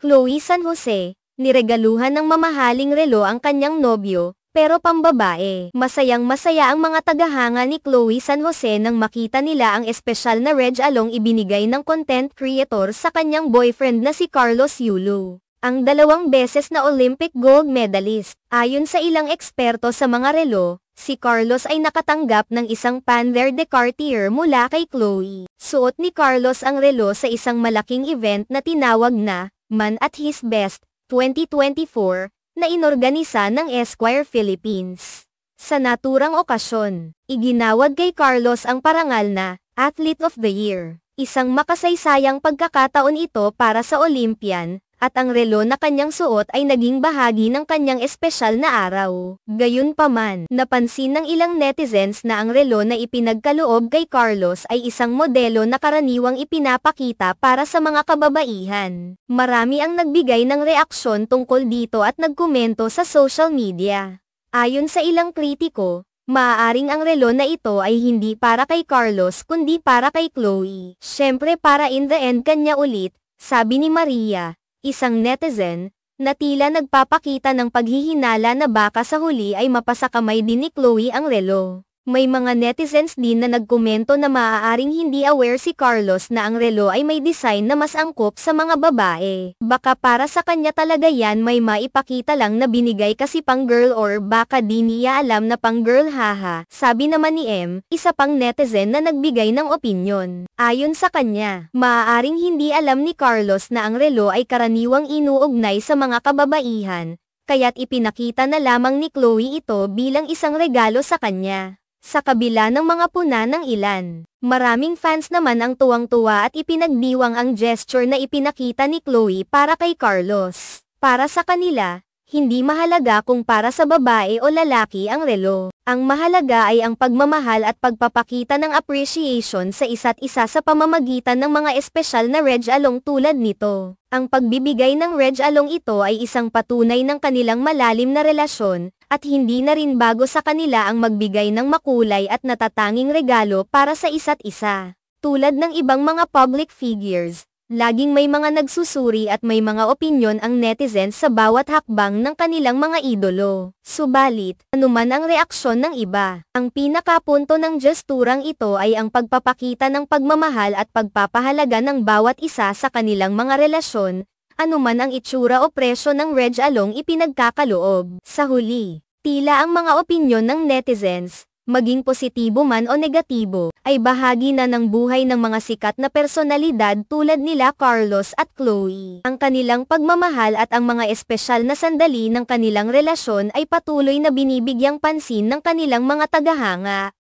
Chloe San Jose, niregaluhan ng mamahaling relo ang kanyang nobyo, pero pambabae. Masayang-masaya ang mga tagahanga ni Chloe San Jose nang makita nila ang espesyal na reg along ibinigay ng content creator sa kanyang boyfriend na si Carlos Yulo, ang 2 beses na Olympic gold medalist. Ayon sa ilang eksperto sa mga relo, si Carlos ay nakatanggap ng isang Pander de Cartier mula kay Chloe. Suot ni Carlos ang relo sa isang malaking event na tinawag na Man at His Best 2024 na inorganisa ng Esquire Philippines. Sa naturang okasyon, iginawad kay Carlos ang parangal na Athlete of the Year. Isang makasaysayang pagkakataon ito para sa Olympian, at ang relo na kanyang suot ay naging bahagi ng kanyang espesyal na araw. Gayunpaman, napansin ng ilang netizens na ang relo na ipinagkaloob kay Carlos ay isang modelo na karaniwang ipinapakita para sa mga kababaihan. Marami ang nagbigay ng reaksyon tungkol dito at nagkomento sa social media. Ayon sa ilang kritiko, maaaring ang relo na ito ay hindi para kay Carlos kundi para kay Chloe. Syempre para in the end kanya ulit, sabi ni Maria, isang netizen, na tila nagpapakita ng paghihinala na baka sa huli ay mapasakamay din ni Chloe ang relo. May mga netizens din na nagkomento na maaaring hindi aware si Carlos na ang relo ay may design na mas angkop sa mga babae. Baka para sa kanya talaga yan may maipakita lang na binigay kasi pang girl or baka di niya alam na pang girl haha. Sabi naman ni M, isa pang netizen na nagbigay ng opinyon. Ayon sa kanya, maaaring hindi alam ni Carlos na ang relo ay karaniwang inuugnay sa mga kababaihan, kaya't ipinakita na lamang ni Chloe ito bilang isang regalo sa kanya. Sa kabila ng mga puna ng ilan, maraming fans naman ang tuwang-tuwa at ipinagdiwang ang gesture na ipinakita ni Chloe para kay Carlos. Para sa kanila, hindi mahalaga kung para sa babae o lalaki ang relo. Ang mahalaga ay ang pagmamahal at pagpapakita ng appreciation sa isa't isa sa pamamagitan ng mga espesyal na reg along tulad nito. Ang pagbibigay ng reg along ito ay isang patunay ng kanilang malalim na relasyon, at hindi na rin bago sa kanila ang magbigay ng makulay at natatanging regalo para sa isa't isa. Tulad ng ibang mga public figures, laging may mga nagsusuri at may mga opinyon ang netizens sa bawat hakbang ng kanilang mga idolo. Subalit, anuman ang reaksyon ng iba, ang pinakapunto ng gesturang ito ay ang pagpapakita ng pagmamahal at pagpapahalaga ng bawat isa sa kanilang mga relasyon, anuman ang itsura o presyo ng reg along ipinagkakaloob. Sa huli, tila ang mga opinyon ng netizens, maging positibo man o negatibo, ay bahagi na ng buhay ng mga sikat na personalidad tulad nila Carlos at Chloe. Ang kanilang pagmamahal at ang mga espesyal na sandali ng kanilang relasyon ay patuloy na binibigyang pansin ng kanilang mga tagahanga.